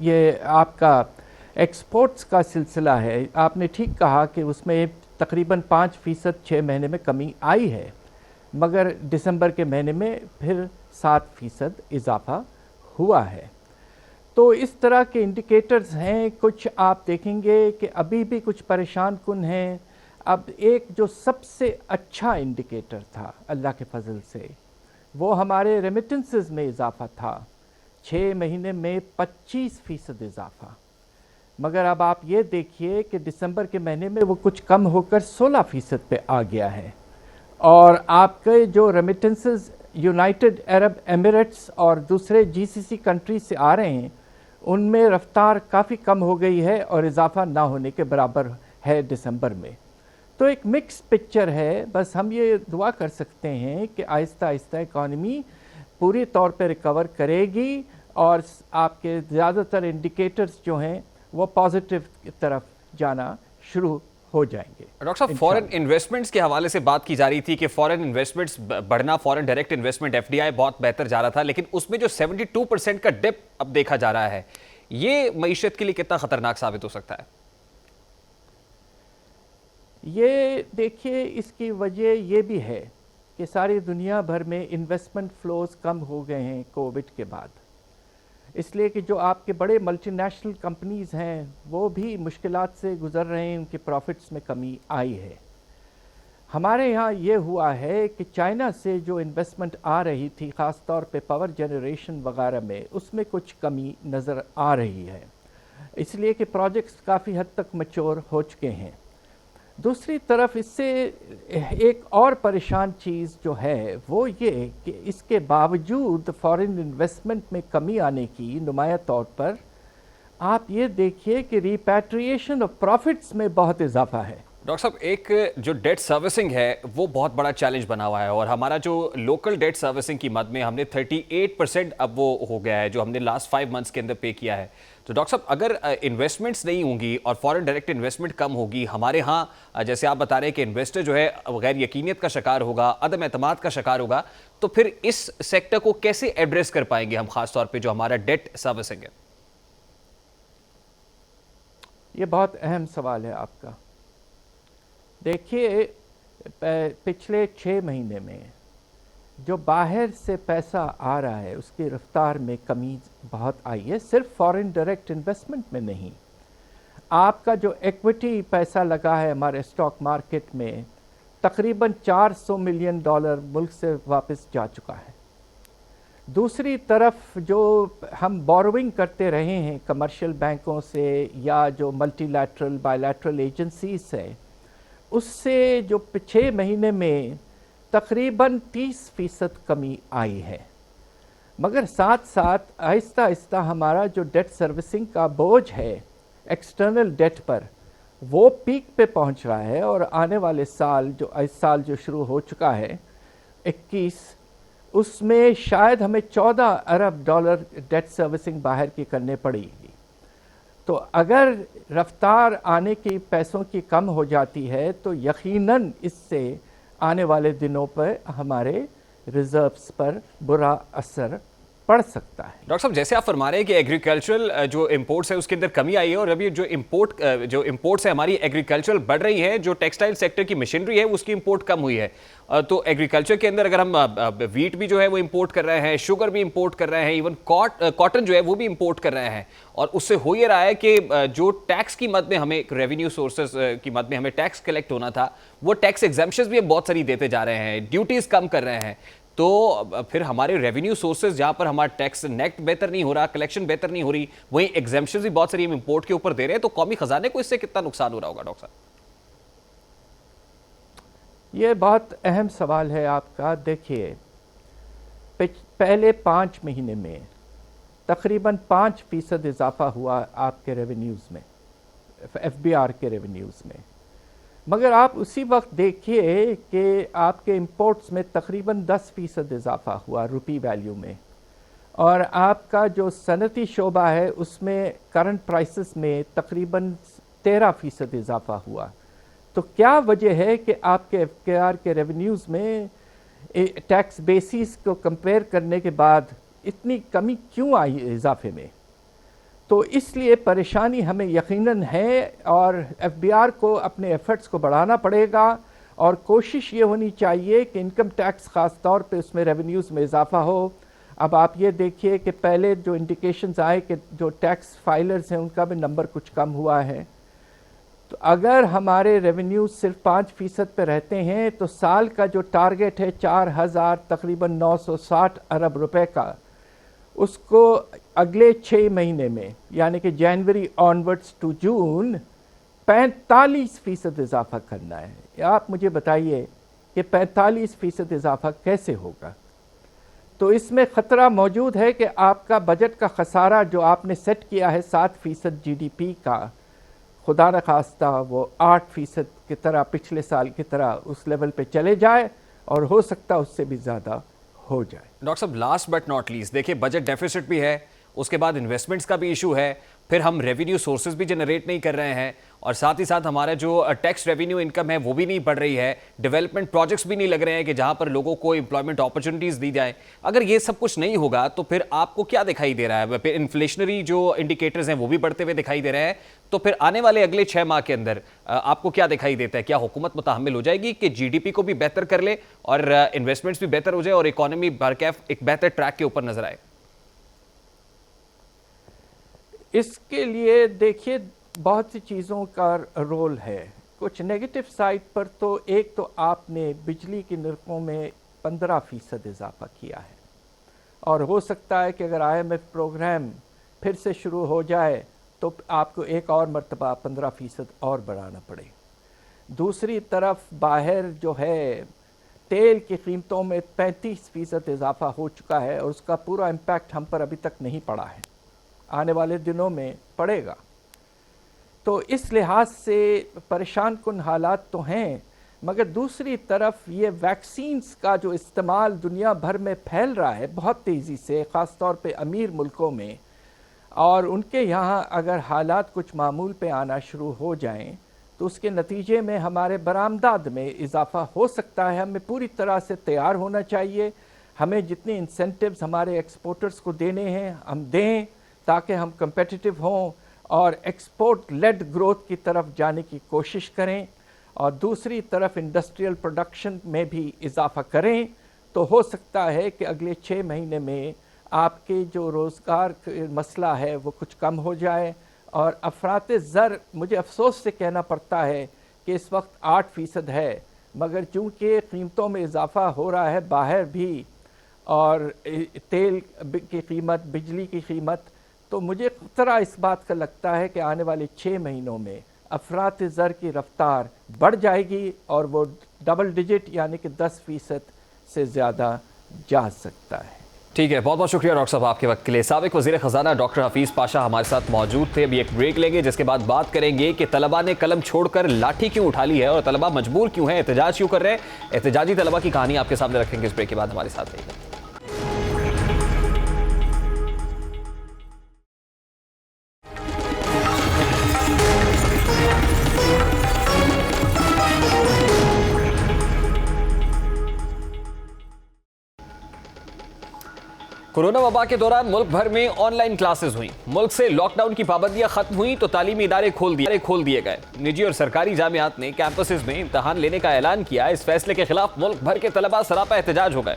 ये आपका एक्सपोर्ट्स का सिलसिला है, आपने ठीक कहा कि उसमें तकरीबन 5% 6 महीने में कमी आई है, मगर दिसंबर के महीने में फिर 7% इजाफा हुआ है। तो इस तरह के इंडिकेटर्स हैं। कुछ आप देखेंगे कि अभी भी कुछ परेशान कुन हैं। अब एक जो सबसे अच्छा इंडिकेटर था अल्लाह के फजल से वो हमारे रेमिटेंसेस में इजाफा था। 6 महीने में 25% इजाफा। मगर अब आप ये देखिए कि दिसंबर के महीने में वो कुछ कम होकर 16% पे आ गया है। और आपके जो रेमिटेंसेस यूनाइटेड अरब एमिरेट्स और दूसरे GCC कंट्री से आ रहे हैं उनमें रफ्तार काफ़ी कम हो गई है और इजाफा ना होने के बराबर है दिसंबर में। तो एक मिक्स पिक्चर है। बस हम ये दुआ कर सकते हैं कि आहिस्ता आहिस्ता इकॉनमी पूरी तौर पे रिकवर करेगी और आपके ज़्यादातर इंडिकेटर्स जो हैं वो पॉजिटिव की तरफ जाना शुरू हो जाएंगे। डॉक्टर साहब, फॉरेन इन्वेस्टमेंट्स के हवाले से बात की जा रही थी कि फॉरेन इन्वेस्टमेंट्स बढ़ना, फॉरेन डायरेक्ट इन्वेस्टमेंट FDI बहुत बेहतर जा रहा था, लेकिन उसमें जो 72% का डिप अब देखा जा रहा है, ये मईशत के लिए कितना खतरनाक साबित हो सकता है? ये देखिए, इसकी वजह ये भी है कि सारी दुनिया भर में इन्वेस्टमेंट फ्लोज कम हो गए हैं कोविड के बाद, इसलिए कि जो आपके बड़े मल्टीनेशनल कंपनीज़ हैं वो भी मुश्किलात से गुज़र रहे हैं, उनके प्रॉफिट्स में कमी आई है। हमारे यहाँ ये हुआ है कि चाइना से जो इन्वेस्टमेंट आ रही थी ख़ास तौर पे पावर जनरेशन वगैरह में, उसमें कुछ कमी नज़र आ रही है, इसलिए कि प्रोजेक्ट्स काफ़ी हद तक मैच्योर हो चुके हैं। दूसरी तरफ इससे एक और परेशान चीज़ जो है वो ये कि इसके बावजूद फॉरेन इन्वेस्टमेंट में कमी आने की नुमाया तौर पर आप ये देखिए कि रिपैट्रिएशन ऑफ प्रॉफिट्स में बहुत इजाफा है। डॉक्टर साहब, एक जो डेट सर्विसिंग है वो बहुत बड़ा चैलेंज बना हुआ है और हमारा जो लोकल डेट सर्विसिंग की मद में हमने 38% अब वो हो गया है जो हमने लास्ट 5 मंथ्स के अंदर पे किया है। तो डॉक्टर साहब, अगर इन्वेस्टमेंट्स नहीं होंगी और फॉरेन डायरेक्ट इन्वेस्टमेंट कम होगी, हमारे यहाँ जैसे आप बता रहे हैं कि इन्वेस्टर जो है गैर यकीनियत का शिकार होगा, अदम एतमाद का शिकार होगा, तो फिर इस सेक्टर को कैसे एड्रेस कर पाएंगे हम, खास तौर पर जो हमारा डेट सर्विसिंग है? ये बहुत अहम सवाल है आपका। देखिए, पिछले 6 महीने में जो बाहर से पैसा आ रहा है उसकी रफ्तार में कमी बहुत आई है, सिर्फ फॉरेन डायरेक्ट इन्वेस्टमेंट में नहीं। आपका जो इक्विटी पैसा लगा है हमारे स्टॉक मार्केट में, तकरीबन $400 मिलियन मुल्क से वापस जा चुका है। दूसरी तरफ जो हम बोरोइंग करते रहे हैं कमर्शियल बैंकों से या जो मल्टीलैटरल बायलैटरल एजेंसीज से, उससे जो 6 महीने में तकरीबन 30% कमी आई है। मगर साथ साथ आहिस्ता आहिस्ता हमारा जो डेट सर्विसिंग का बोझ है एक्सटर्नल डेट पर, वो पीक पे पहुंच रहा है और आने वाले साल जो इस साल जो शुरू हो चुका है 21, उसमें शायद हमें $14 अरब डेट सर्विसिंग बाहर की करने पड़ेगी। तो अगर रफ्तार आने की पैसों की कम हो जाती है तो यकीनन इससे आने वाले दिनों पर हमारे रिजर्व्स पर बुरा असर पड़ सकता है। डॉक्टर साहब, जैसे आप फरमा रहे हैं कि एग्रीकल्चरल जो इंपोर्ट्स है उसके अंदर कमी आई है और अभी जो इंपोर्ट्स है हमारी एग्रीकल्चरल बढ़ रही है, जो टेक्सटाइल सेक्टर की मशीनरी है उसकी इंपोर्ट कम हुई है। तो एग्रीकल्चर के अंदर अगर हम वीट भी जो है वो इंपोर्ट कर रहे हैं, शुगर भी इंपोर्ट कर रहे हैं, इवन कॉटन जो है वो भी इंपोर्ट कर रहे हैं, और उससे हो ये रहा है कि जो टैक्स की मद में हमें रेवेन्यू सोर्सेज की मद में हमें टैक्स कलेक्ट होना था, वो टैक्स एग्जम्पशंस भी बहुत सारी देते जा रहे हैं, ड्यूटीज कम कर रहे हैं। तो फिर हमारे रेवेन्यू सोर्सेज जहां पर हमारा टैक्स नेट बेहतर नहीं हो रहा, कलेक्शन बेहतर नहीं हो रही, वहीं एग्जम्पशंस भी बहुत सारी हम इंपोर्ट के ऊपर दे रहे हैं, तो कौमी खजाने को इससे कितना नुकसान हो रहा होगा डॉक्टर साहब? ये बहुत अहम सवाल है आपका। देखिए, पहले 5 महीने में तकरीबन 5% इजाफा हुआ आपके रेवेन्यूज़ में, FBR के रेवेन्यूज़ में। मगर आप उसी वक्त देखिए कि आपके इंपोर्ट्स में तकरीबन 10% इजाफा हुआ रुपी वैल्यू में, और आपका जो सनती शोबा है उसमें करंट प्राइसेस में तकरीबन 13% इजाफा हुआ। तो क्या वजह है कि आपके FBR के रेवेन्यूज़ में टैक्स बेसिस को कंपेयर करने के बाद इतनी कमी क्यों आई इजाफे में? तो इसलिए परेशानी हमें यकीनन है और FBR को अपने एफर्ट्स को बढ़ाना पड़ेगा और कोशिश ये होनी चाहिए कि इनकम टैक्स ख़ास तौर पे उसमें रेवेन्यूज़ में इजाफा हो। अब आप ये देखिए कि पहले जो इंडिकेशंस आए कि जो टैक्स फाइलर्स हैं उनका भी नंबर कुछ कम हुआ है। तो अगर हमारे रेवेन्यू सिर्फ 5% पे रहते हैं तो साल का जो टारगेट है 4000 तकरीबन 960 अरब रुपए का, उसको अगले 6 महीने में यानी कि जनवरी ऑनवर्ड्स टू जून 45% इजाफा करना है। आप मुझे बताइए कि 45% इजाफा कैसे होगा? तो इसमें ख़तरा मौजूद है कि आपका बजट का खसारा जो आपने सेट किया है 7% GDP का, खुदा न खास्ता वो 8% की तरह पिछले साल की तरह उस लेवल पे चले जाए और हो सकता उससे भी ज़्यादा हो जाए। डॉक्टर साहब, लास्ट बट नॉट लीस्ट, देखिए बजट डेफिसिट भी है, उसके बाद इन्वेस्टमेंट्स का भी इशू है, फिर हम रेवेन्यू सोर्सेज भी जनरेट नहीं कर रहे हैं, और साथ ही साथ हमारा जो टैक्स रेवेन्यू इनकम है वो भी नहीं बढ़ रही है, डेवलपमेंट प्रोजेक्ट्स भी नहीं लग रहे हैं कि जहां पर लोगों को एम्प्लॉयमेंट अपॉर्चुनिटीज दी जाए। अगर ये सब कुछ नहीं होगा तो फिर आपको क्या दिखाई दे रहा है? फिर इन्फ्लेशनरी जो इंडिकेटर्स हैं वो भी बढ़ते हुए दिखाई दे रहे हैं, तो फिर आने वाले अगले 6 माह के अंदर आपको क्या दिखाई देता है? क्या हुकूमत मुतहम्मिल हो जाएगी कि जीडीपी को भी बेहतर कर ले और इन्वेस्टमेंट्स भी बेहतर हो जाए और इकोनॉमी बरकैफ एक बेहतर ट्रैक के ऊपर नजर आए? इसके लिए देखिए बहुत सी चीज़ों का रोल है। कुछ नेगेटिव साइड पर तो एक तो आपने बिजली के निर्खों में 15% इजाफा किया है, और हो सकता है कि अगर IMF प्रोग्राम फिर से शुरू हो जाए तो आपको एक और मरतबा 15% और बढ़ाना पड़े। दूसरी तरफ बाहर जो है तेल की कीमतों में 35% इजाफा हो चुका है, और उसका पूरा इम्पैक्ट हम पर अभी तक नहीं पड़ा है, आने वाले दिनों में पड़ेगा। तो इस लिहाज से परेशान कुन हालात तो हैं, मगर दूसरी तरफ ये वैक्सीन्स का जो इस्तेमाल दुनिया भर में फैल रहा है बहुत तेज़ी से, ख़ास तौर पे अमीर मुल्कों में, और उनके यहाँ अगर हालात कुछ मामूल पे आना शुरू हो जाएं तो उसके नतीजे में हमारे बरामदाद में इजाफा हो सकता है। हमें पूरी तरह से तैयार होना चाहिए। हमें जितने इंसेंटिव्स हमारे एक्सपोर्टर्स को देने हैं हम दें, ताकि हम कंपेटिटिव हों और एक्सपोर्ट लेड ग्रोथ की तरफ जाने की कोशिश करें, और दूसरी तरफ इंडस्ट्रियल प्रोडक्शन में भी इजाफा करें। तो हो सकता है कि अगले 6 महीने में आपके जो रोज़गार मसला है वो कुछ कम हो जाए। और अफरात ज़र, मुझे अफसोस से कहना पड़ता है कि इस वक्त 8% है, मगर चूँकि कीमतों में इजाफा हो रहा है बाहर भी, और तेल की कीमत, बिजली की कीमत, तो मुझे खतरा इस बात का लगता है कि आने वाले 6 महीनों में अफरात ज़र की रफ्तार बढ़ जाएगी और वो डबल डिजिट यानी कि 10% से ज़्यादा जा सकता है। ठीक है, बहुत बहुत शुक्रिया डॉक्टर साहब आपके वक्त के लिए। साबिक वज़ीर ख़ज़ाना डॉक्टर हफीज़ पाशा हमारे साथ मौजूद थे। अभी एक ब्रेक लेंगे, जिसके बाद बात करेंगे कि तलबा ने कलम छोड़कर लाठी क्यों उठा ली है और तलबा मजबूर क्यों है, एहतजाज क्यों कर रहे हैं। एहतजाजी तलबा की कहानी आपके सामने रखेंगे इस ब्रेक के बाद। हमारे साथ रहिएगा। कोरोना वबा के दौरान मुल्क भर में ऑनलाइन क्लासेस हुई। मुल्क से लॉकडाउन की पाबंदियां खत्म हुई तो तालीमी इदारे खोल दिए गए। निजी और सरकारी जामियात ने कैंपसेस में इम्तहान लेने का ऐलान किया। इस फैसले के खिलाफ मुल्क भर के तलबा सरापा एहतजाज हो गए।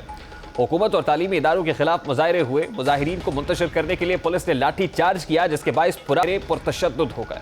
हुकूमत और तालीमी इदारों के खिलाफ मुजाहरे हुए। मुजाहिरीन को मुंतशिर करने के लिए पुलिस ने लाठी चार्ज किया, जिसके बायस पुरतशद्दुद हो गए।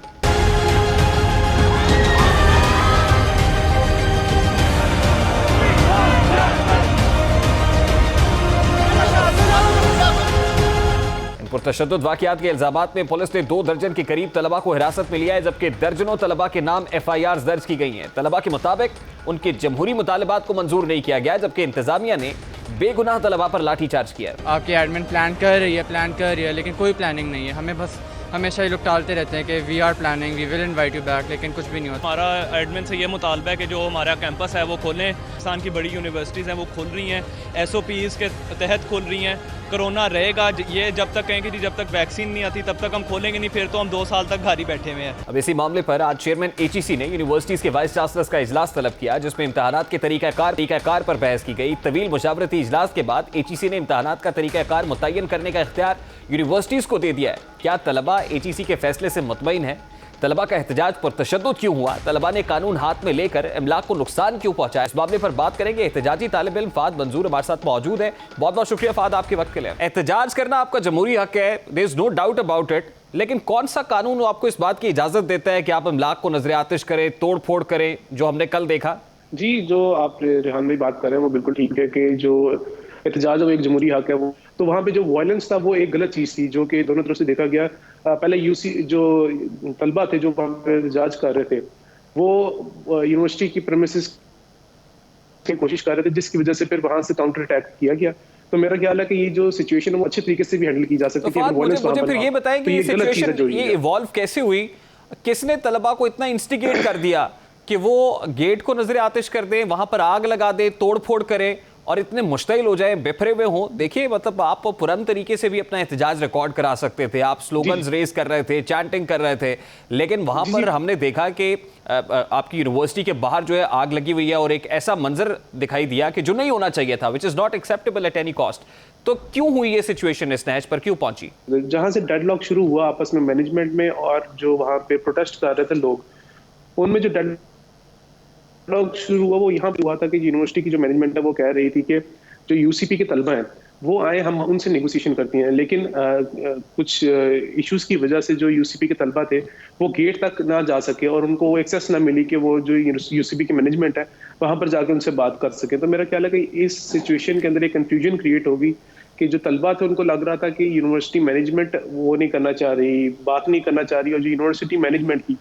पुरतशद्दुद वाक़यात के इल्ज़ामात में पुलिस ने 2 दर्जन के करीब तलबा को हिरासत में लिया है, जबकि दर्जनों तलबा के नाम FIR दर्ज की गई हैं। तलबा के मुताबिक उनके जमहूरी मुतालबात को मंजूर नहीं किया गया, जबकि इंतजामिया ने बेगुनाह तलबा पर लाठी चार्ज किया है। आपकी एडमिन प्लान कर रही है, लेकिन कोई प्लानिंग नहीं है। हमें बस हमेशा ये लोग टालते रहते हैं कि we are planning, we will invite you back, लेकिन कुछ भी नहीं होता। हमारा एडमिन से ये मुतालबा है कि जो हमारा कैंपस है वो खोलें। पाकिस्तान की बड़ी यूनिवर्सिटीज़ हैं वो खुल रही हैं, SOPs के तहत खुल रही हैं। कोरोना रहेगा, ये जब तक कहेंगे कि जब तक वैक्सीन नहीं आती तब तक हम खोलेंगे नहीं, फिर तो हम 2 साल तक घर ही बैठे हुए हैं। अब इसी मामले पर आज चेयरमैन HEC ने यूनिवर्सिटीज़ के वाइस चांसलर्स का इजलास तलब किया, जिसमें इम्तहानात के तरीक़ाकार पर बहस की गई। तवील मुशावरती इजलास के बाद HEC ने इम्तहानात का तरीक़ाकार मुतय्यन करने का इख्तियार यूनिवर्सिटीज़ को दे दिया है। क्या तलबा HEC के फैसले से मुतमईन है? तलबा का एहतजाज पुरतशद्दुद क्यों हुआ? तलबा ने कानून हाथ में लेकर इमलाक को नुकसान क्यों पहुंचाया? इस मामले पर बात करेंगे। एहतजाजी तालिब इल्म फ़ाद मंजूर हमारे साथ मौजूद है। बहुत बहुत शुक्रिया फ़ाद आपके वक्त के लिए। एहतजाज करना आपका जमहूरी हक है, there is no doubt about it, लेकिन कौन सा कानून आपको इस बात की इजाजत देता है कि आप इमलाक को नजर आतिश करें, तोड़ फोड़ करें, जो हमने कल देखा? जी, जो आप रेहान भाई बात कर रहे हैं वो बिल्कुल ठीक है कि जो एहतजाज वो एक जमहूरी हक है। वो तो वहाँ पे जो वायलेंस था वो एक गलत चीज़ थी, जो कि दोनों तरफ से देखा गया। पहले UC जो तलबा थे जो वहाँ पे एहतजाज कर रहे थे, वो यूनिवर्सिटी की प्रेमिसेस की कोशिश कर रहे थे, जिसकी वजह से फिर वहाँ से काउंटर अटैक किया गया। तो मेरा ख्याल है कि ये जो सिचुएशन है वो अच्छे तरीके से भी हैंडल की जा सकती है। मुझे फिर ये बताएं कि ये सिचुएशन ये इवॉल्व कैसे हुई? किसने तलबा को इतना इंस्टिगेट कर दिया कि वो गेट को नजर आतिश कर दें, वहाँ पर आग लगा दें, तोड़ फोड़ करें और इतने मुश्तिल हो जाए, बिफरे हुए हों। देखिए मतलब आप पुरन तरीके से भी अपना एहतजाज रिकॉर्ड करा सकते थे, आप स्लोगन्स रेज कर रहे थे, चैंटिंग कर रहे थे, लेकिन वहां पर हमने देखा कि आपकी यूनिवर्सिटी के बाहर जो है आग लगी हुई है और एक ऐसा मंजर दिखाई दिया कि जो नहीं होना चाहिए था, which is not acceptable at any cost. तो क्यों हुई ये सिचुएशन, इस नहज पर क्यों पहुंची? जहां से डेडलॉक शुरू हुआ आपस में मैनेजमेंट में और जो वहां पे प्रोटेस्ट कर रहे थे लोग, उनमें जो डेडलॉक शुरू हुआ वो यहाँ पे हुआ था कि यूनिवर्सिटी की जो मैनेजमेंट है वो कह रही थी कि जो यूसीपी के तलबा हैं वो आए, हम उनसे नेगोशिएशन करती हैं, लेकिन कुछ इश्यूज की वजह से जो यूसीपी के तलबा थे वो गेट तक ना जा सके और उनको वो एक्सेस ना मिली कि वो जो यूसीपी की मैनेजमेंट है वहां पर जाकर उनसे बात कर सके। तो मेरा ख्याल है कि इस सिचुएशन के अंदर एक कंफ्यूजन क्रिएट होगी कि जो तलबा थे उनको लग रहा था कि यूनिवर्सिटी मैनेजमेंट वो नहीं करना चाह रही, बात नहीं करना चाह रही, और जो यूनिवर्सिटी मैनेजमेंट थी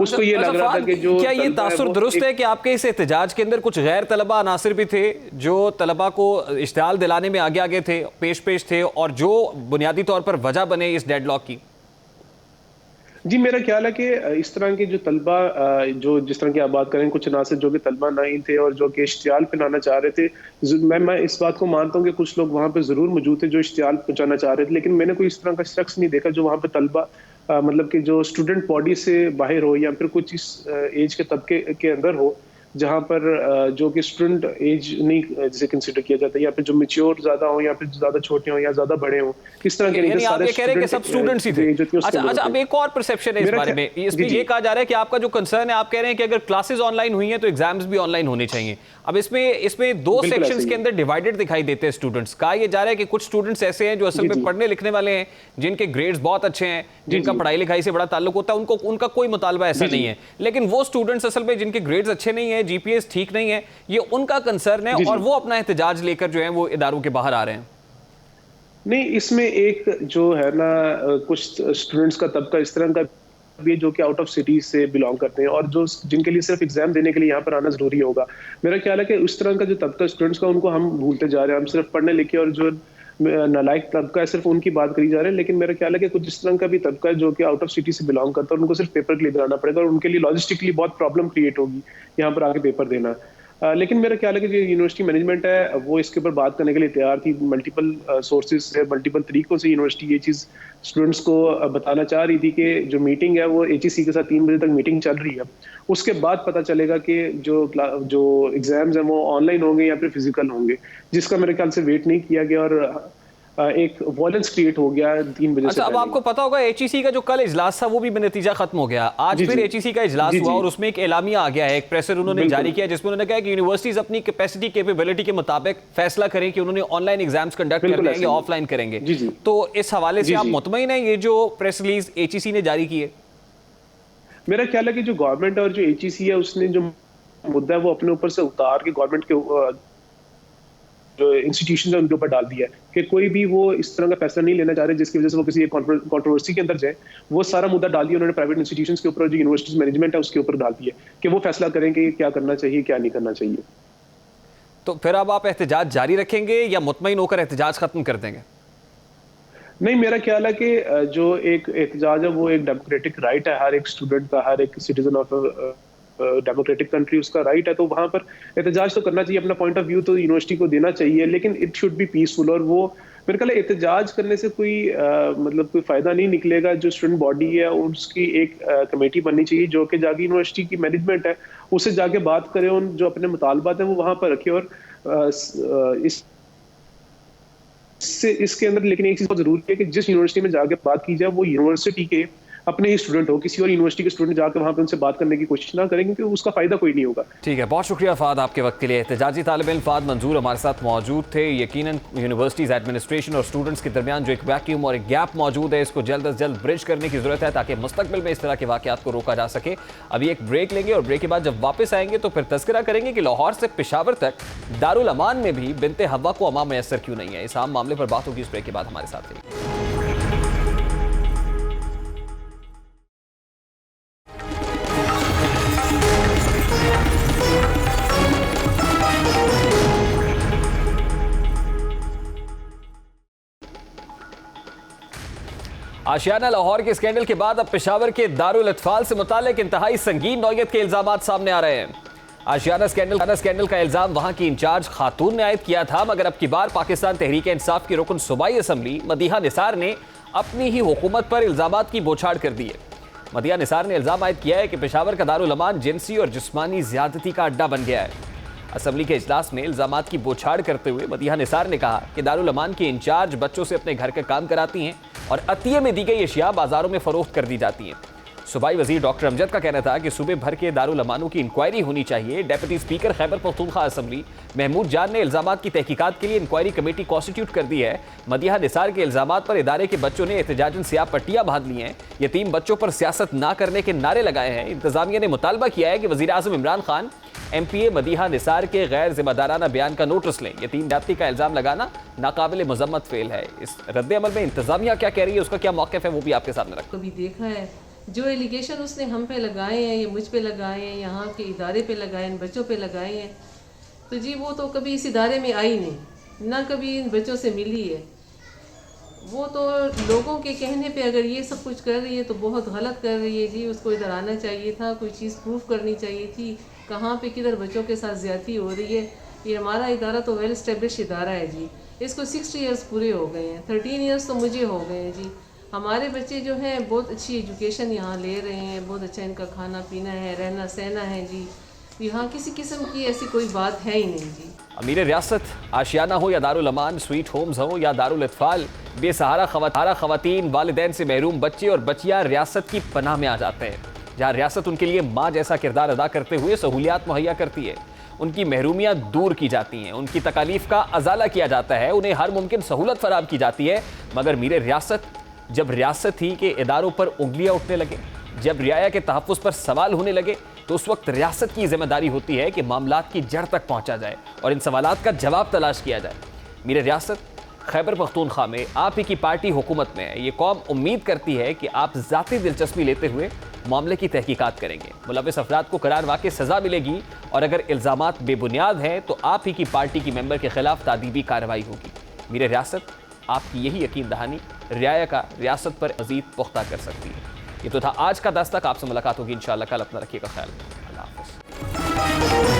उसको ये लग रहा था कि जो क्या ये तासुर दुरुस्त है कि आपके इस एहतजाज के अंदर कुछ गैर तलबा अनासिर भी थे जो तलबा को इश्तिहाल दिलाने में आगे आगे थे, पेश थे, और जो बुनियादी तौर पर वजह बने इस डेडलॉक की? जी मेरा ख्याल है कि इस तरह के जो तलबा जो जिस तरह की आप बात करें, कुछ अनासिर जो कि तलबा नहीं थे और जो कि इश्तिहाल पहनाना चाह रहे थे, मैं इस बात को मानता हूँ कि कुछ लोग वहाँ पे जरूर मौजूद थे जो इश्तिहाल पहुँचाना चाह रहे थे, लेकिन मैंने कोई इस तरह का शख्स नहीं देखा जो वहाँ पे तलबा मतलब कि जो स्टूडेंट बॉडी से बाहर हो या फिर कुछ इस एज के तबके के अंदर हो जहाँ पर जो कि स्टूडेंट एज नहीं जिसे कंसिडर किया जाता है, या फिर जो मैच्योर ज्यादा हो या फिर ज्यादा छोटे हो या ज्यादा बड़े हो, इस तरह के नहीं। आप ये कह रहे हैं कि सब स्टूडेंट्स ही थे। अच्छा, अब एक और परसेप्शन है इस बारे में, इसमें ये कहा जा रहा है कि आपका जो कंसर्न है, आप कह रहे हैं कि अगर क्लासेस ऑनलाइन हुई हैं तो एग्जाम्स भी ऑनलाइन होने चाहिए। अब इसमें दो सेक्शंस के अंदर डिवाइडेड दिखाई देते हैं स्टूडेंट्स। कहा यह जा रहा है कि कुछ स्टूडेंट्स ऐसे हैं जो असल में पढ़ने लिखने वाले हैं, जिनके ग्रेड्स बहुत अच्छे हैं, जिनका पढ़ाई लिखाई से बड़ा ताल्लुक होता है, उनका कोई मुतालबा ऐसा नहीं है, लेकिन वो स्टूडेंट्स असल में जिनके ग्रेड्स अच्छे नहीं है, जीपीएस ठीक नहीं है, ये उनका कंसर्न है और वो अपना एहतजाज लेकर जो है वो इदारों के बाहर आ रहे हैं। नहीं, इसमें एक जो है ना कुछ स्टूडेंट्स का तबका इस तरह का भी जो कि आउट ऑफ सिटी से बिलोंग करते हैं और जो जिनके लिए सिर्फ एग्जाम देने के लिए यहाँ पर आना जरूरी होगा। मेरा ख्याल है कि उस तरह का जो तबका स्टूडेंट्स का उनको हम भूलते जा रहे हैं, हम सिर्फ पढ़ने लिखे और जो नालायक तबका है सिर्फ उनकी बात करी जा रही है, लेकिन मेरा ख्याल है कि कुछ इस तरह का भी तबका है जो कि आउट ऑफ सिटी से बिलोंग करता है, उनको सिर्फ पेपर के लिए बनाना पड़ेगा और उनके लिए लॉजिस्टिकली बहुत प्रॉब्लम क्रिएट होगी यहाँ पर आके पेपर देना। लेकिन मेरा ख्याल है कि जो यूनिवर्सिटी मैनेजमेंट है वो इसके ऊपर बात करने के लिए तैयार थी। मल्टीपल सोर्सेज से, मल्टीपल तरीकों से यूनिवर्सिटी ये चीज़ स्टूडेंट्स को बताना चाह रही थी कि जो मीटिंग है वो HEC के साथ 3 बजे तक मीटिंग चल रही है, उसके बाद पता चलेगा कि जो एग्जाम्स हैं वो ऑनलाइन होंगे या फिर फिजिकल होंगे, जिसका मेरे ख्याल से वेट नहीं किया गया और एक वॉयलेंस क्रिएट हो गया 3 बजे से। अब आपको पता होगा HEC का जो कल इजलास था वो भी बेनतीजा खत्म हो गया। आज फिर HEC का इजलास हुआ और उसमें एक एलामिया आ गया है, एक प्रेसर उन्होंने जारी किया जिसमें उन्होंने कहा कि यूनिवर्सिटीज अपनी कैपेसिटी कैपेबिलिटी के मुताबिक फैसला करें कि उन्होंने ऑनलाइन एग्जाम्स कंडक्ट करने हैं या ऑफलाइन करेंगे। तो इस हवाले से आप मुतमईन हैं ये जो प्रेस रिलीज HEC ने जारी की है? मेरा ख्याल है कि जो गवर्नमेंट और जो HEC है उसने जो मुद्दा है वो अपने ऊपर से उतार के गवर्नमेंट के जो इंस्टीट्यूशन है उनके ऊपर डाल दिया है कि कोई भी वो इस तरह का फैसला नहीं लेना चाह रहे जिसकी वजह से वो किसी कंट्रोवर्सी के अंदर जाए। वो सारा मुद्दा डाल दिया उन्होंने प्राइवेट इंस्टीट्यूशंस के ऊपर, जो यूनिवर्सिटीज मैनेजमेंट है उसके ऊपर डाल दिया कि वो फैसला करें कि क्या करना चाहिए क्या नहीं करना चाहिए। तो फिर अब आप एहतजाज जारी रखेंगे या मुतमईन होकर एहतजाज खत्म कर देंगे? नहीं, मेरा ख्याल है कि जो एक एहतजाज है वो एक डेमोक्रेटिक राइट है हर एक स्टूडेंट का, हर एक सिटीजन ऑफ डेमोक्रेटिक कंट्री, उसका राइट है, तो वहां पर एहतजाज तो करना चाहिए, अपना पॉइंट ऑफ व्यू तो यूनिवर्सिटी को देना चाहिए, लेकिन इट शुड बी पीसफुल। और वो मेरे ख्याल एहतजाज करने से कोई मतलब कोई फायदा नहीं निकलेगा। जो स्टूडेंट बॉडी है उसकी एक कमेटी बननी चाहिए जो कि जाके यूनिवर्सिटी की मैनेजमेंट है उससे जाके बात करे, उन जो अपने मुतालबात हैं वो वहां पर रखे। और इसके अंदर लेकिन एक चीज बहुत जरूरी है कि जिस यूनिवर्सिटी में जाके बात की जाए वो यूनिवर्सिटी के अपने ही स्टूडेंट हो, किसी और यूनिवर्सिटी के स्टूडेंट जाकर वहां पे उनसे बात करने की कोशिश ना करें क्योंकि उसका फायदा कोई नहीं होगा। ठीक है, बहुत शुक्रिया फाद आपके वक्त के लिए। एहतजाजी तालिब इल्म फाद मंजूर हमारे साथ मौजूद थे। यकीनन यूनिवर्सिटीज़ एडमिनिस्ट्रेशन और स्टूडेंट्स के दरमियान जो एक वैक्यूम और एक गैप मौजूद है इसको जल्द अज जल्द ब्रिज करने की जरूरत है ताकि मुस्तकबिल में इस तरह के वाक़यात को रोका जा सके। अभी एक ब्रेक लेंगे और ब्रेक के बाद जब वापस आएंगे तो फिर तज़किरा करेंगे कि लाहौर से पेशावर तक दारुल अमान में भी बिनते हवा को अमा मैसर क्यों नहीं है। इस आम मामले पर बात होगी इस ब्रेक के बाद। हमारे साथ रहिए। आशियाना लाहौर के स्कैंडल के बाद अब पेशावर के दारुल अतफाल से मुतालिक इंतहाई संगीन नौयत के इल्जामात सामने आ रहे हैं। आशियाना स्कैंडल का इल्जाम वहां की इंचार्ज खातून ने आयद किया था, मगर अब की बार पाकिस्तान तहरीक इंसाफ की रुकन सूबाई असम्बली मदीहा निसार ने अपनी ही हुकूमत पर इल्जामात की बौछार कर दी है। मदीहा निसार ने इल्जाम आयद किया है कि पेशावर का दारुल अमान जिनसी और जिस्मानी ज्यादती का अड्डा बन गया है। असम्बली के इजलास में इल्जामात की बौछार करते हुए मदीहा निसार ने कहा कि दारुल अमान के इंचार्ज बच्चों से अपने घर का काम कराती हैं और अतिये में दी गई अशिया बाजारों में फरोख्त कर दी जाती हैं। सूबाई वजीर डॉक्टर अमजद का कहना था कि सूबे भर के दारुल अमानों की इंक्वायरी होनी चाहिए। Deputy speaker Khyber Pakhtunkhwa assembly Mahmood Jan ने इल्जामात की तहकीकात के लिए इंक्वायरी कमेटी कॉन्स्टिट्यूट कर दी है। मदीहा निसार के इल्जामात पर इदारे के बच्चों ने एहतजाजन सियाह पट्टियां बांध ली हैं। यतीम बच्चों पर सियासत ना करने के नारे लगाए हैं। इंतजामिया ने मुतालबा किया है कि वजीर आज़म इमरान खान MPA मदीहा निसार के गैर जिम्मेदाराना बयान का नोटिस लें। यतीम जाति का इल्जाम लगाना नाकाबिल मजम्मत फेल है। इस रद्द अमल में इंतजामिया क्या कह रही है, उसका क्या मौक़िफ़ है, वो भी आपके सामने रखा। कभी देखा है जो एलिगेशन उसने हम पे लगाए हैं, ये मुझ पे लगाए हैं, यहाँ के इदारे पे लगाए हैं, बच्चों पे लगाए हैं, तो जी वो तो कभी इस इदारे में आई नहीं, ना कभी इन बच्चों से मिली है। वो तो लोगों के कहने पे अगर ये सब कुछ कर रही है तो बहुत गलत कर रही है जी। उसको इधर आना चाहिए था, कोई चीज़ प्रूफ करनी चाहिए थी, कहाँ पे किधर बच्चों के साथ ज़्यादती हो रही है। ये हमारा इदारा तो वेल एस्टेब्लिश इदारा है जी। इसको 60 ईयर्स पूरे हो गए हैं, 13 ईयर्स तो मुझे हो गए हैं जी। हमारे बच्चे जो हैं बहुत अच्छी एजुकेशन यहाँ ले रहे हैं, बहुत अच्छा इनका खाना पीना है, रहना सहना है जी। यहाँ किसी किस्म की ऐसी कोई बात है ही नहीं जी। अमीर रियासत आशियाना हो या दारुल अमान, स्वीट होम्स हो या दारुल इत्फाल, बेसहारा खवातीन, वालिदैन से महरूम बच्चे और बच्चियाँ रियासत की पनाह में आ जाते हैं, जहाँ रियासत उनके लिए माँ जैसा किरदार अदा करते हुए सहूलियात मुहैया करती है। उनकी महरूमियाँ दूर की जाती हैं, उनकी तकालीफ का अजाला किया जाता है, उन्हें हर मुमकिन सहूलत फराहम की जाती है। मगर मीर रियासत जब रियासत ही के इदारों पर उंगलियां उठने लगे, जब रियाया के तहफ़्फ़ुज़ पर सवाल होने लगे, तो उस वक्त रियासत की जिम्मेदारी होती है कि मामलात की जड़ तक पहुंचा जाए और इन सवालात का जवाब तलाश किया जाए। मेरे रियासत खैबर पख्तूनख्वा में आप ही की पार्टी हुकूमत में है। ये कौम उम्मीद करती है कि आप ज़ाती दिलचस्पी लेते हुए मामले की तहकीकात करेंगे, मुलव्विस अफराद को करार वाक़ई सज़ा मिलेगी और अगर इल्ज़ामात बेबुनियाद हैं तो आप ही की पार्टी की मेंबर के खिलाफ तादीबी कार्रवाई होगी। मेरे रियासत आपकी यही यकीन दहानी रियाया का रियासत पर मज़ीद पुख्ता कर सकती है। ये तो था आज का दस्तक। आपसे मुलाकात होगी इंशाअल्लाह कल। अपना रखिएगा ख्याल। अल्लाह हाफ़िज़।